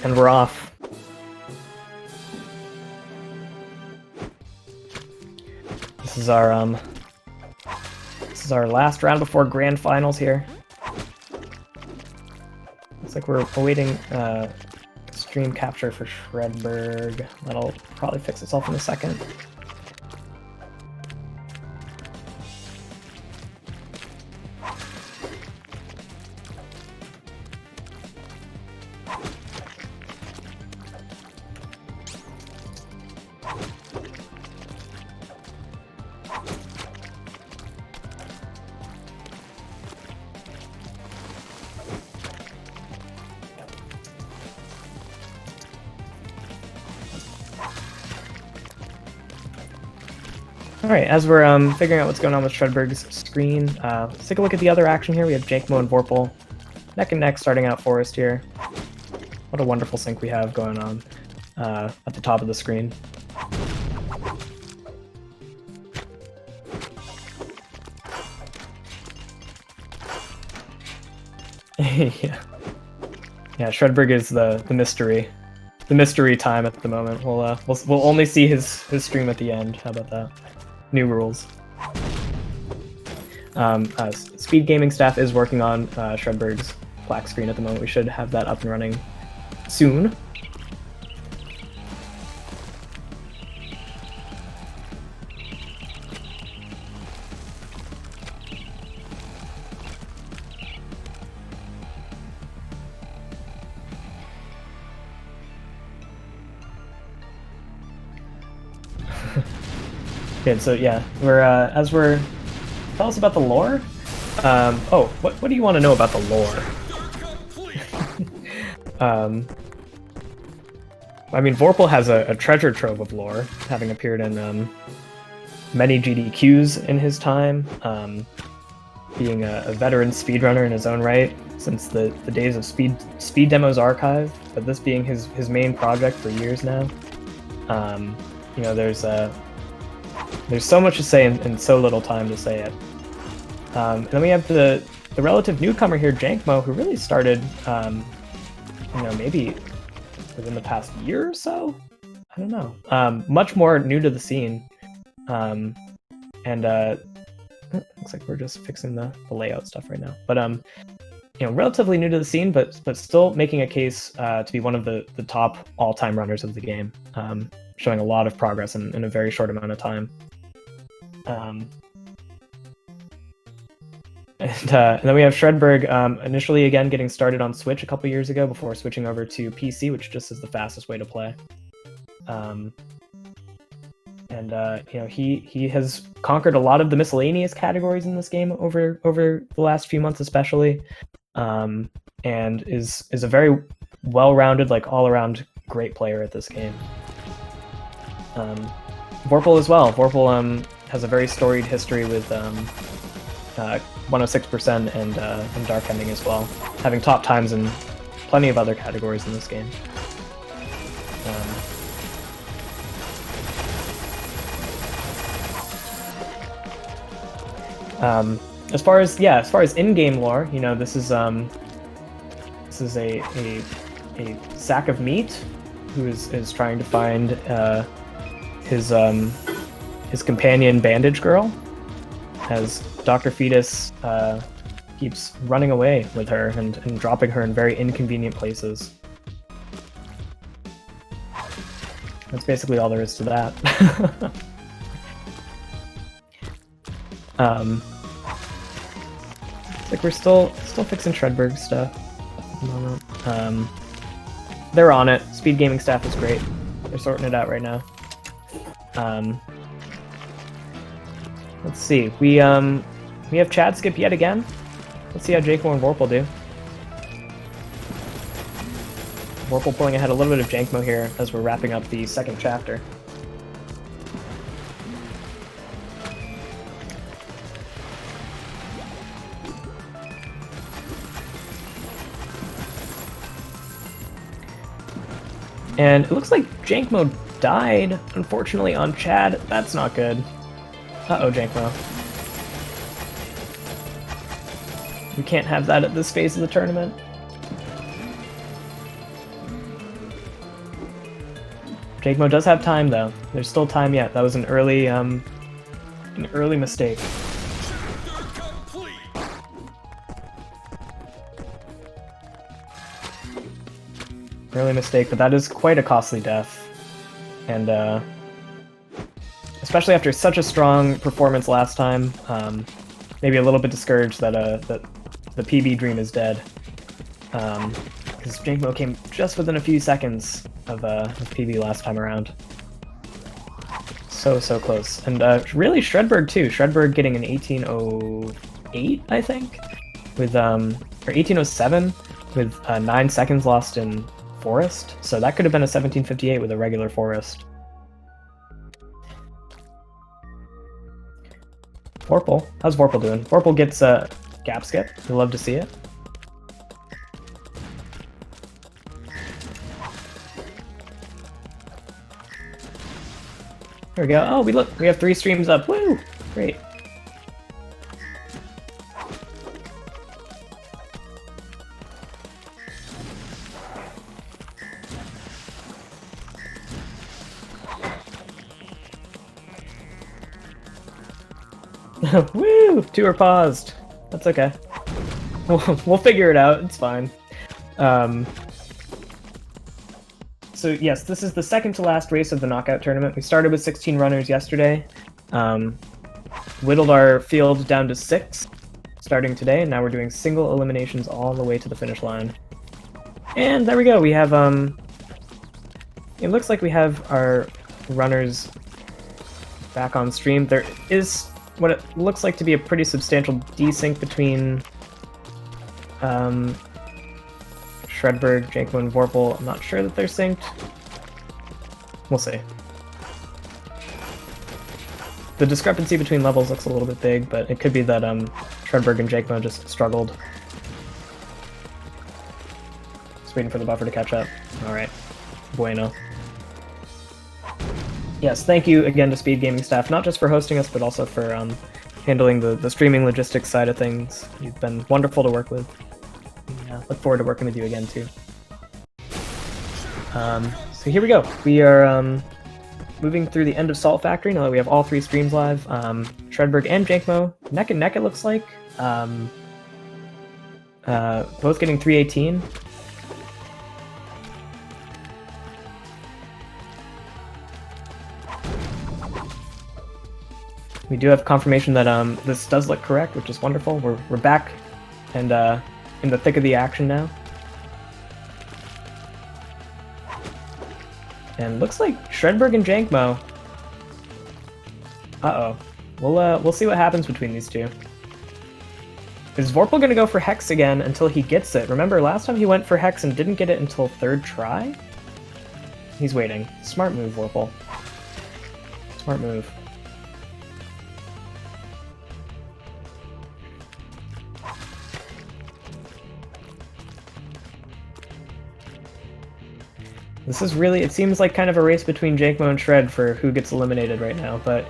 And we're off. This is our last round before grand finals here. Looks like we're awaiting stream capture for Shredberg. That'll probably fix itself in a second. Alright, as we're figuring out what's going on with Shredberg's screen, let's take a look at the other action here. We have Jankmo and vorpal neck and neck starting out Forest here. What a wonderful sync we have going on at the top of the screen. Yeah, Shredberg is the mystery time at the moment. We'll only see his stream at the end. How about that? New rules. SpeedGaming staff is working on Shredberg's black screen at the moment. We should have that up and running soon. Good, so yeah, tell us about the lore. What do you want to know about the lore? I mean, vorpal has a treasure trove of lore, having appeared in many GDQs in his time, being a veteran speedrunner in his own right since the days of Speed Demo's archive, but this being his main project for years now. You know, there's so much to say and so little time to say it. And then we have the relative newcomer here, Jankmo, who really started, you know, maybe within the past year or so? I don't know. Much more new to the scene. And looks like we're just fixing the layout stuff right now. But, you know, relatively new to the scene, but still making a case to be one of the top all-time runners of the game. Showing a lot of progress in a very short amount of time. And then we have Shredberg initially again getting started on Switch a couple years ago before switching over to PC, which just is the fastest way to play. You know, he has conquered a lot of the miscellaneous categories in this game over the last few months, especially, and is a very well-rounded, like all-around great player at this game. vorpal as well. vorpal has a very storied history with 106% and Dark Ending as well, having top times in plenty of other categories in this game. As far as in-game lore, you know, this is a sack of meat who is trying to find his companion Bandage Girl, as Dr. Fetus keeps running away with her and dropping her in very inconvenient places. That's basically all there is to that. It's like we're still fixing Shredberg stuff at the moment. They're on it. SpeedGaming staff is great. They're sorting it out right now. Let's see. We have Chad skip yet again. Let's see how Jankmo and vorpal do. vorpal pulling ahead a little bit of Jankmo here as we're wrapping up the second chapter. And it looks like Jankmo died, unfortunately, on Chad. That's not good. Uh-oh, Jankmo. We can't have that at this phase of the tournament. Jankmo does have time though. There's still time yet. That was an early mistake. Early mistake, but that is quite a costly death. And especially after such a strong performance last time, maybe a little bit discouraged that that the PB dream is dead. Because Jankmo came just within a few seconds of PB last time around. So close. And really Shredberg too. Shredberg getting an 1808, I think, with or 1807 with 9 seconds lost in Forest. So that could have been a 1758 with a regular Forest. Vorpal. How's Vorpal doing? Vorpal gets a gap skip. You'll love to see it. There we go. Oh, we have 3 streams up. Woo! Great. Woo! 2 are paused. That's okay. We'll figure it out. It's fine. So yes, this is the second to last race of the knockout tournament. We started with 16 runners yesterday, whittled our field down to 6 starting today, and now we're doing single eliminations all the way to the finish line. And there we go. We have it looks like we have our runners back on stream. There is what it looks like to be a pretty substantial desync between Shredberg, Jankmo, and Vorpal. I'm not sure that they're synced. We'll see. The discrepancy between levels looks a little bit big, but it could be that Shredberg and Jankmo just struggled. Just waiting for the buffer to catch up. Alright. Bueno. Yes, thank you again to SpeedGaming staff, not just for hosting us, but also for handling the streaming logistics side of things. You've been wonderful to work with. Yeah, look forward to working with you again, too. So here we go. We are moving through the end of Salt Factory now that we have all 3 streams live. Shredberg and Jankmo, neck and neck it looks like. Both getting 318. We do have confirmation that this does look correct, which is wonderful. We're back and in the thick of the action now. And looks like Shredberg and Jankmo. Uh-oh. We'll see what happens between these two. Is Vorpal gonna go for Hex again until he gets it? Remember, last time he went for Hex and didn't get it until 3rd try? He's waiting. Smart move, Vorpal. Smart move. This is really, it seems like kind of a race between Jankmo and Shred for who gets eliminated right now, but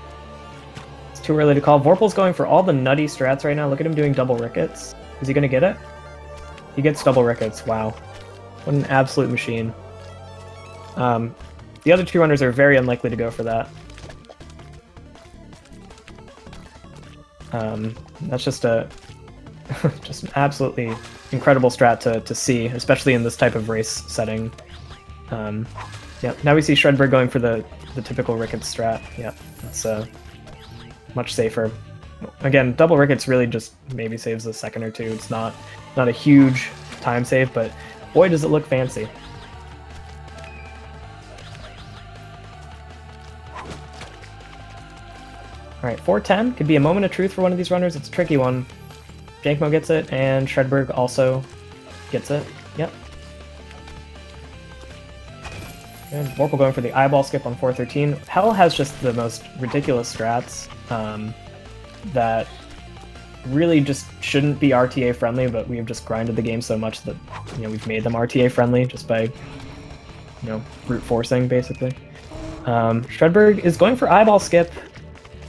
it's too early to call. Vorpal's going for all the nutty strats right now. Look at him doing double rickets. Is he going to get it? He gets double rickets. Wow. What an absolute machine. The other 2 runners are very unlikely to go for that. That's just just an absolutely incredible strat to see, especially in this type of race setting. Yep, now we see Shredberg going for the typical Rickets strat. Yep, that's much safer. Again, double Rickets really just maybe saves a second or 2. It's not a huge time save, but boy does it look fancy. Alright, 410 could be a moment of truth for one of these runners. It's a tricky one. Jankmo gets it, and Shredberg also gets it. Yep. And Vorpal going for the eyeball skip on 413. Hell has just the most ridiculous strats that really just shouldn't be RTA friendly, but we have just grinded the game so much that we've made them RTA friendly just by brute forcing basically. Shredberg is going for eyeball skip.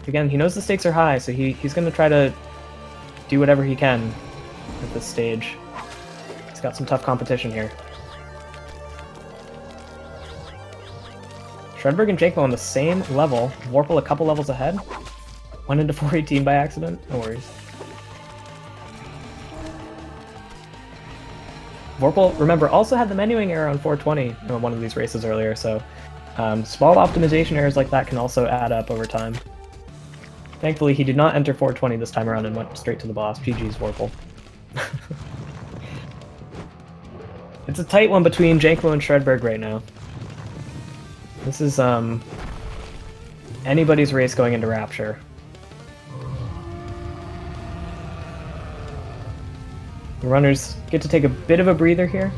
Again, he knows the stakes are high, so he's going to try to do whatever he can at this stage. He's got some tough competition here. Shredberg and Jankmo on the same level. Vorpal a couple levels ahead. Went into 418 by accident. No worries. Vorpal, remember, also had the menuing error on 420 in one of these races earlier, so small optimization errors like that can also add up over time. Thankfully, he did not enter 420 this time around and went straight to the boss. GG's Vorpal. It's a tight one between Jankmo and Shredberg right now. This is anybody's race going into Rapture. The runners get to take a bit of a breather here.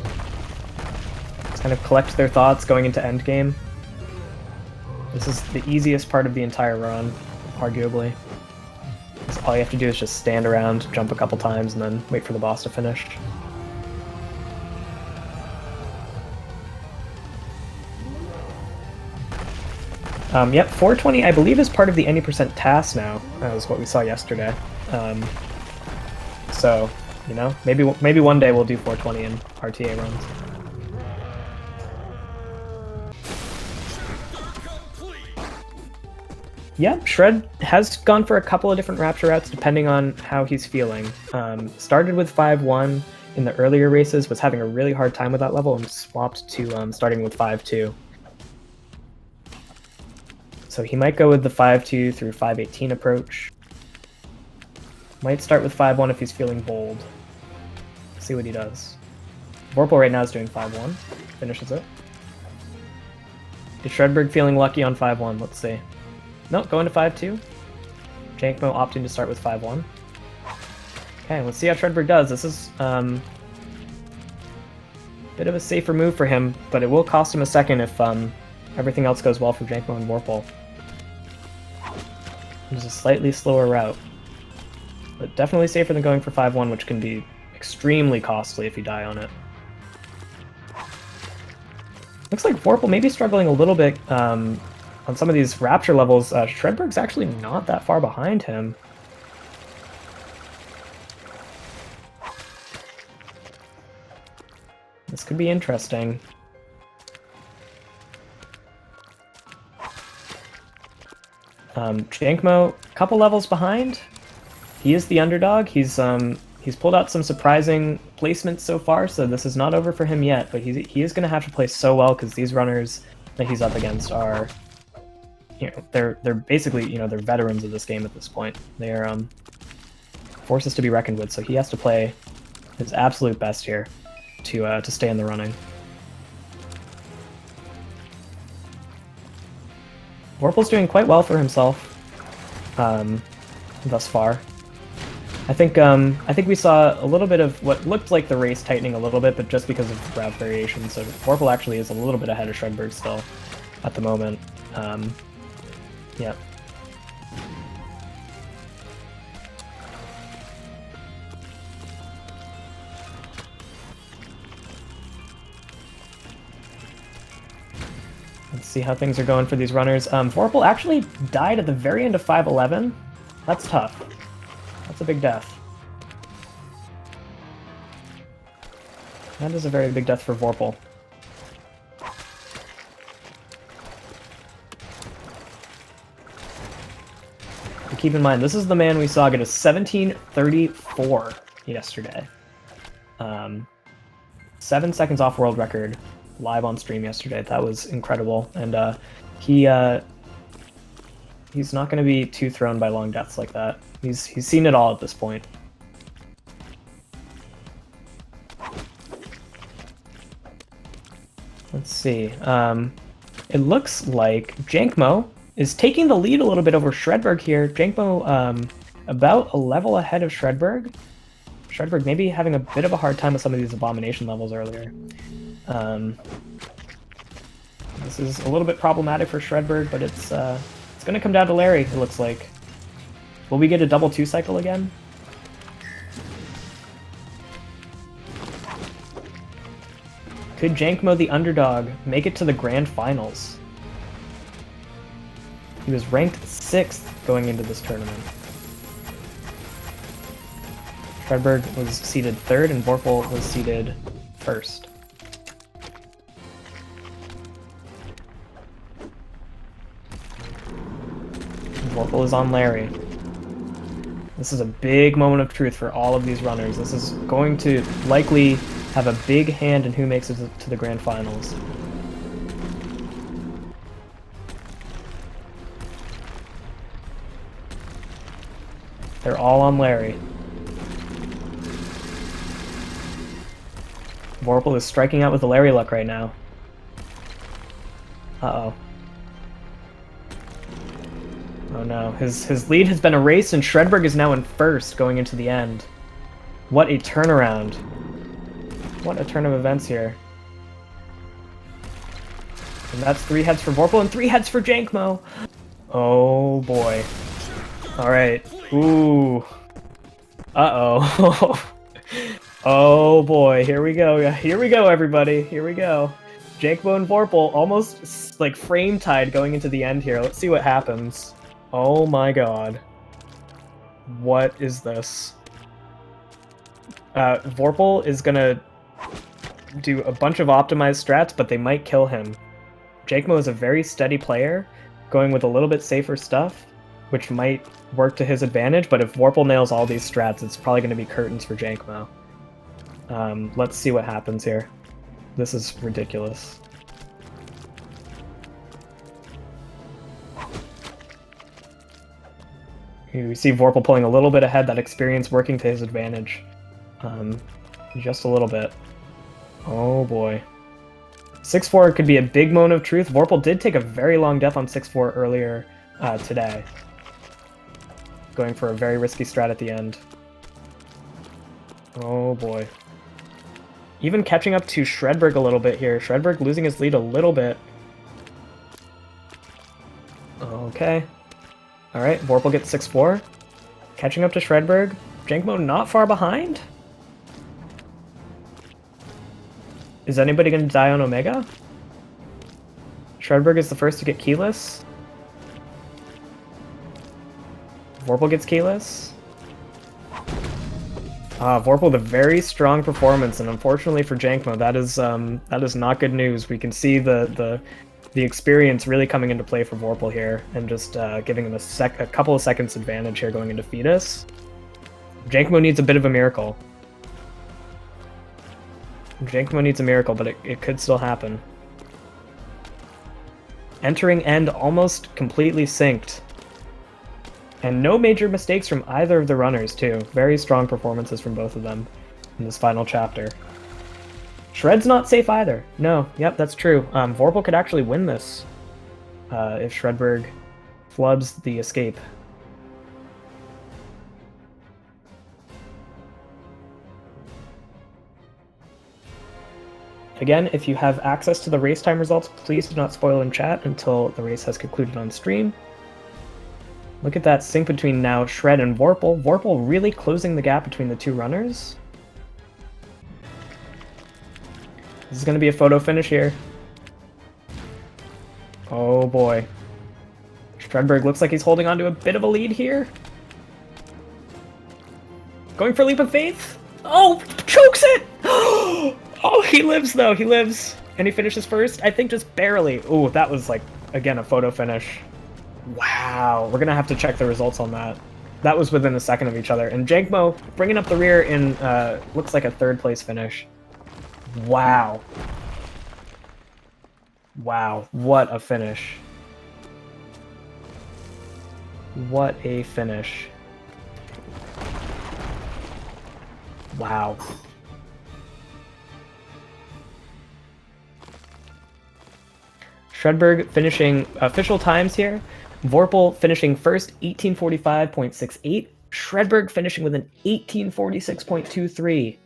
Just kind of collect their thoughts going into endgame. This is the easiest part of the entire run, arguably. So all you have to do is just stand around, jump a couple times, and then wait for the boss to finish. Yep, 420 I believe is part of the any percent task now, is what we saw yesterday. So, you know, maybe one day we'll do 420 in RTA runs. Yep, Shred has gone for a couple of different Rapture routes depending on how he's feeling. Started with 5-1 in the earlier races, was having a really hard time with that level, and swapped to starting with 5-2. So he might go with the 5-2 through 5-18 approach. Might start with 5-1 if he's feeling bold. See what he does. Vorpal right now is doing 5-1. Finishes it. Is Shredberg feeling lucky on 5-1? Let's see. Nope, going to 5-2. Jankmo opting to start with 5-1. Okay, let's see how Shredberg does. This is a bit of a safer move for him, but it will cost him a second if everything else goes well for Jankmo and Vorpal. It's a slightly slower route, but definitely safer than going for 5-1, which can be extremely costly if you die on it. Looks like Vorpal may be struggling a little bit on some of these Rapture levels. Shredberg's actually not that far behind him. This could be interesting. Jankmo, a couple levels behind. He is the underdog. He's pulled out some surprising placements so far, so this is not over for him yet, but he is going to have to play so well because these runners that he's up against are, you know, they're basically, you know, they're veterans of this game at this point. They are forces to be reckoned with, so he has to play his absolute best here to stay in the running. Vorpal's doing quite well for himself thus far. I think we saw a little bit of what looked like the race tightening a little bit, but just because of route variation. So Vorpal actually is a little bit ahead of Shredberg still at the moment. Yeah. Let's see how things are going for these runners. Vorpal actually died at the very end of 5-11. That's tough. That's a big death. That is a very big death for Vorpal. But keep in mind, this is the man we saw get a 17:34 yesterday. 7 seconds off world record live on stream yesterday. That was incredible, and he's not going to be too thrown by long deaths like that. He's seen it all at this point. Let's see. It looks like Jankmo is taking the lead a little bit over Shredberg here. Jankmo about a level ahead of Shredberg. Shredberg maybe having a bit of a hard time with some of these abomination levels earlier. This is a little bit problematic for Shredberg, but it's going to come down to Larry, it looks like. Will we get a double 2 cycle again? Could Jankmo, the underdog, make it to the grand finals? He was ranked 6th going into this tournament. Shredberg was seeded 3rd and Vorpal was seeded 1st. Vorpal is on Larry. This is a big moment of truth for all of these runners. This is going to likely have a big hand in who makes it to the grand finals. They're all on Larry. Vorpal is striking out with the Larry luck right now. Uh-oh. Oh no, his lead has been erased and Shredberg is now in first going into the end. What a turnaround. What a turn of events here. And that's 3 heads for Vorpal and 3 heads for Jankmo. Oh boy. Alright. Ooh. Uh-oh. Oh boy, here we go. Here we go, everybody. Here we go. Jankmo and Vorpal almost like frame tied going into the end here. Let's see what happens. Oh my god. What is this? Vorpal is gonna do a bunch of optimized strats, but they might kill him. Jankmo is a very steady player, going with a little bit safer stuff, which might work to his advantage, but if Vorpal nails all these strats, it's probably going to be curtains for Jankmo. Let's see what happens here. This is ridiculous. You see Vorpal pulling a little bit ahead, that experience working to his advantage. Just a little bit. Oh boy. 6-4 could be a big moment of truth. Vorpal did take a very long death on 6-4 earlier today. Going for a very risky strat at the end. Oh boy. Even catching up to Shredberg a little bit here. Shredberg losing his lead a little bit. Okay. Alright, Vorpal gets 6-4. Catching up to Shredberg. Jankmo not far behind? Is anybody going to die on Omega? Shredberg is the first to get keyless. Vorpal gets keyless. Vorpal with a very strong performance, and unfortunately for Jankmo, that is not good news. We can see the experience really coming into play for Vorpal here, and just giving him a couple of seconds advantage here going into Fetus. Jankmo needs a bit of a miracle. Jankmo needs a miracle, but it could still happen. Entering end almost completely synced. And no major mistakes from either of the runners, too. Very strong performances from both of them in this final chapter. Shred's not safe either. No, yep, that's true. Vorpal could actually win this if Shredberg flubs the escape. Again, if you have access to the race time results, please do not spoil in chat until the race has concluded on stream. Look at that sync between now Shred and Vorpal. Vorpal really closing the gap between the two runners. This is going to be a photo finish here. Oh boy. Shredberg looks like he's holding on to a bit of a lead here. Going for Leap of Faith. Oh, chokes it! Oh, he lives though, he lives. And he finishes first, I think just barely. Ooh, that was like, again, a photo finish. Wow, we're gonna have to check the results on that. That was within a second of each other. And Jankmo bringing up the rear in, looks like a 3rd place finish. Wow. Wow, what a finish. What a finish. Wow. Shredberg finishing official times here. Vorpal finishing first, 1845.68. Shredberg finishing with an 1846.23.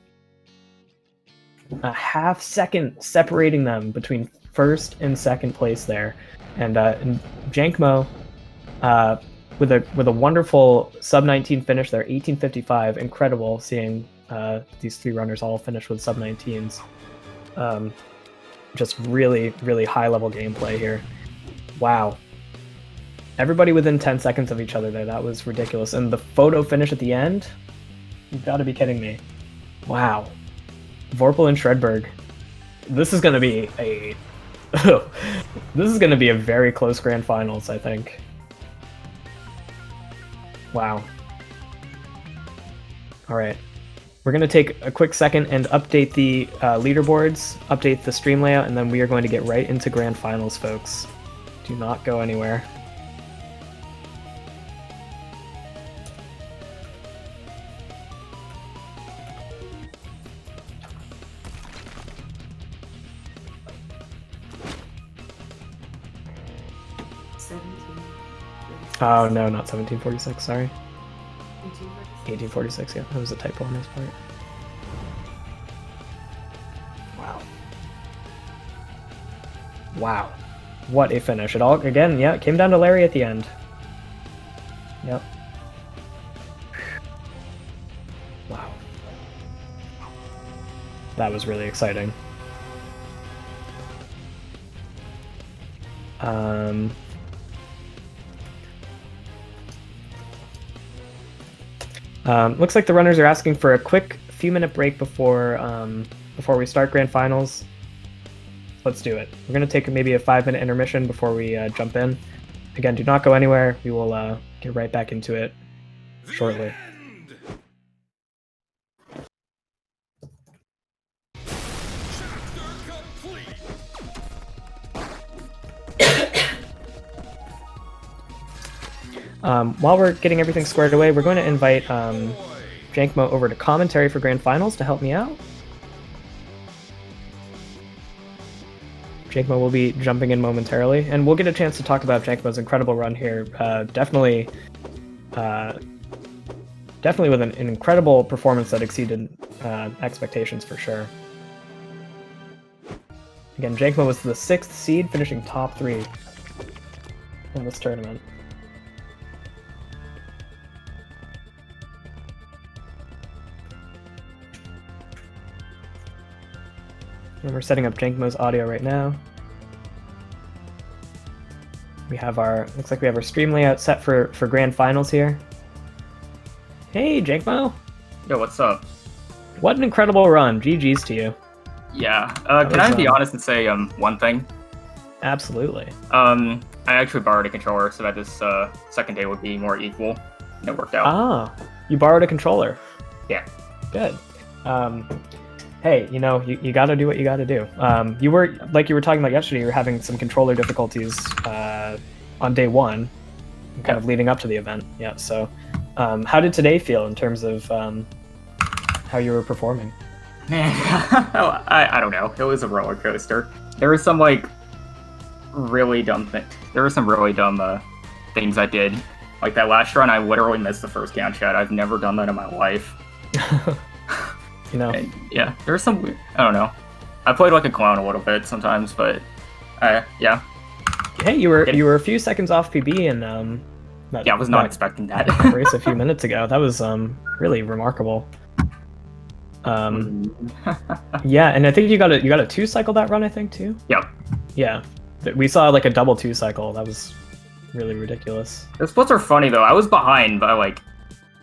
A half second separating them between first and second place there. And Jankmo with a wonderful sub-19 finish there, 1855. Incredible seeing these 3 runners all finish with sub-19s. Just really, really high-level gameplay here. Wow. Everybody within 10 seconds of each other there. That was ridiculous. And the photo finish at the end? You've got to be kidding me. Wow. Vorpal and Shredberg. This is going to be a... this is going to be a very close grand finals, I think. Wow. All right. We're going to take a quick second and update the leaderboards, update the stream layout, and then we are going to get right into Grand Finals, folks. Do not go anywhere. Oh, no, not 1746, sorry. 1846, yeah, that was a typo on his part. Wow. Wow. What a finish. It all, again, yeah, it came down to Larry at the end. Yep. Wow. That was really exciting. Looks like the runners are asking for a quick few-minute break before we start Grand Finals. Let's do it. We're going to take maybe a 5-minute intermission before we jump in. Again, do not go anywhere. We will get right back into it shortly. While we're getting everything squared away, we're going to invite Jankmo over to commentary for Grand Finals to help me out. Jankmo will be jumping in momentarily, and we'll get a chance to talk about Jankmo's incredible run here. Definitely with an incredible performance that exceeded expectations for sure. Again, Jankmo was the 6th seed, finishing top 3 in this tournament. And we're setting up Jankmo's audio right now. We have looks like we have our stream layout set for Grand Finals here. Hey, Jankmo! Yo, what's up? What an incredible run. GG's to you. Yeah, can I be honest and say one thing? Absolutely. I actually borrowed a controller so that this second day would be more equal, and it worked out. Ah, you borrowed a controller. Yeah. Good. Hey, you know, you gotta do what you gotta do. You were, like you were talking about yesterday, you were having some controller difficulties on day 1, kind of leading up to the event. Yeah, so how did today feel in terms of how you were performing? Man, I don't know. It was a roller coaster. There was some, like, really dumb things. There were some really dumb things I did. Like that last run, I literally missed the first count chat. I've never done that in my life. You know, and, yeah, there's some weird, I don't know. I played like a clown a little bit sometimes, but yeah. Hey, you were a few seconds off PB, and yeah, I was not expecting that race a few minutes ago. That was really remarkable. Yeah, and I think you got a 2-cycle that run, I think too. Yep. Yeah, we saw like a double 2-cycle. That was really ridiculous. The splits are funny though. I was behind by like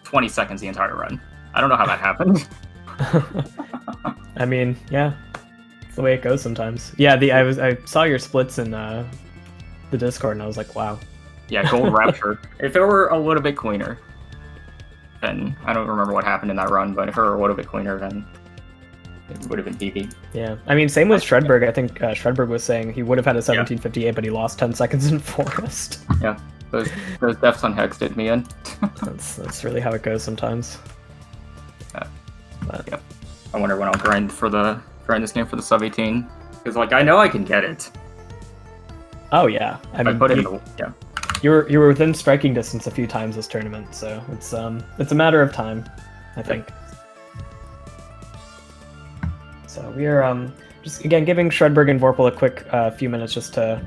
20 seconds the entire run. I don't know how that happened. I mean, yeah, it's the way it goes sometimes. Yeah, I saw your splits in the Discord, and I was like, wow. Yeah, Gold Rapture. If it were a little bit cleaner, then I don't remember what happened in that run, but if it were a little bit cleaner, then it would have been PB. Yeah, I mean, same with Shredberg. I think Shredberg was saying he would have had a 1758, but he lost 10 seconds in Forest. Yeah, those deaths on Hex did me in. that's really how it goes sometimes. Yeah. I wonder when I'll grind this game for the sub-18, because like I know I can get it. Oh yeah, I mean, put it in the, yeah. You were within striking distance a few times this tournament, so it's a matter of time, I think. So we are just again giving Shredberg and Vorpal a quick few minutes just to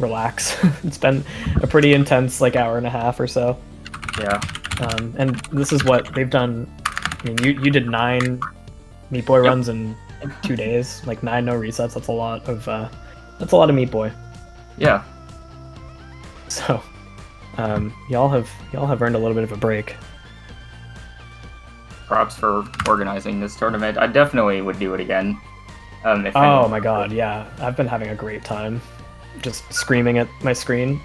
relax. It's been a pretty intense like hour and a half or so. Yeah. And this is what they've done. I mean, you did 9 Meat Boy runs in 2 days, like 9 no resets. That's a lot of Meat Boy. Yeah. So, y'all have earned a little bit of a break. Props for organizing this tournament. I definitely would do it again. Oh my god, yeah, I've been having a great time. just screaming at my screen,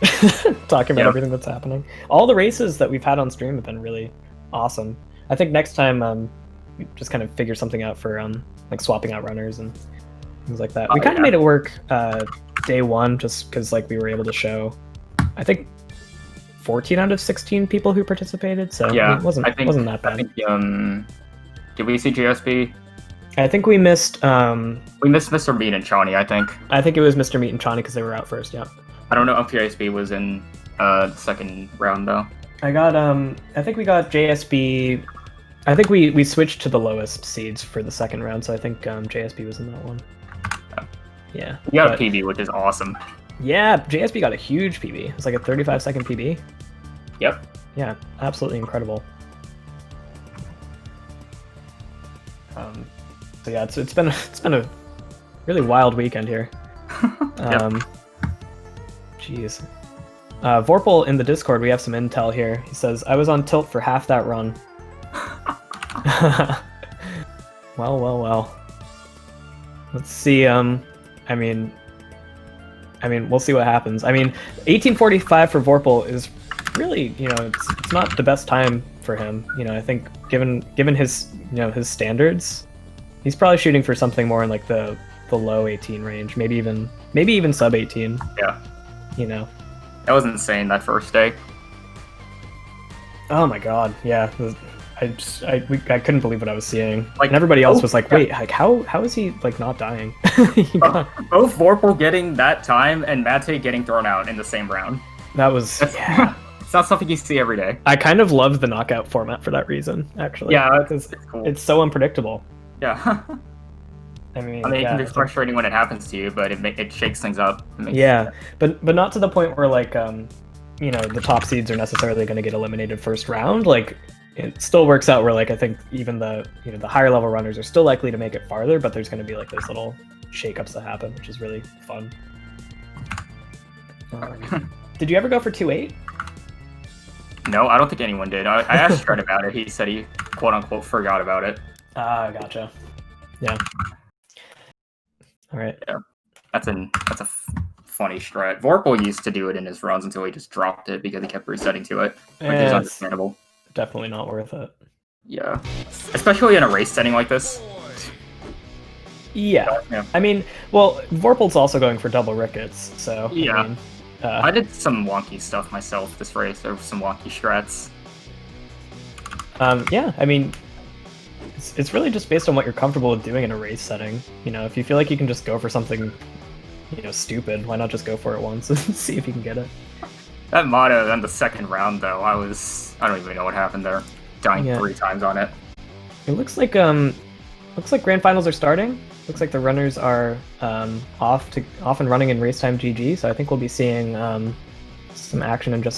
talking about Yeah. everything that's happening. All the races that we've had on stream have been really awesome. I think next time we just kind of figure something out for like swapping out runners and things like that. We kind of made it work day one just because like we were able to show, I think, 14 out of 16 people who participated, so Yeah, it wasn't that bad. I think, did we see JSB? I think we missed We missed Mr. Meat and Shawnee, I think. I think it was Mr. Meat and Chani because they were out first, yeah. I don't know if JSB was in the second round though. I got I think we got JSB. I think we switched to the lowest seeds for the second round, so I think JSB was in that one. Yeah. We got a PB, which is awesome. Yeah, JSB got a huge PB. It's like a 35-second PB. Yep. Yeah, absolutely incredible. So yeah, it's been a really wild weekend here. Jeez. Vorpal in the Discord, we have some intel here. He says, I was on tilt for half that run. Well. Let's see, I mean, we'll see what happens. I mean, 1845 for Vorpal is really, it's not the best time for him. I think given his, his standards, he's probably shooting for something more in like the low 18 range, maybe even sub 18. Yeah. That was insane that first day. Oh my god, yeah. I couldn't believe what I was seeing. Like, and everybody else was like, "Wait, like how is he like not dying?" Both Vorpal getting that time and Mate getting thrown out in the same round. That was It's not something you see every day. I kind of love the knockout format for that reason, actually. Yeah, it's cool. It's so unpredictable. Yeah. I mean, it can be frustrating when it happens to you, but it shakes things up. But not to the point where like the top seeds are necessarily going to get eliminated first round. Like, it still works out where like I think even the the higher level runners are still likely to make it farther, but there's going to be like those little shakeups that happen, which is really fun. Did you ever go for 2-8? No, I don't think anyone did. I asked Shred about it. He said he quote unquote forgot about it. Gotcha. Yeah. All right. Yeah, that's a funny strat. Vorpal used to do it in his runs until he just dropped it because he kept resetting to it, which is understandable. Definitely not worth it. Yeah, especially in a race setting like this. Yeah. I mean, well, Vorpal's also going for double rickets, so yeah. I did some wonky stuff myself this race. There were some wonky strats. Yeah, I mean, it's really just based on what you're comfortable with doing in a race setting. If you feel like you can just go for something, stupid, why not just go for it once and see if you can get it? That motto on the second round, though, I don't even know what happened there. Dying 3 times on it. It looks like grand finals are starting. Looks like the runners are off and running in race time GG. So I think we'll be seeing some action in just a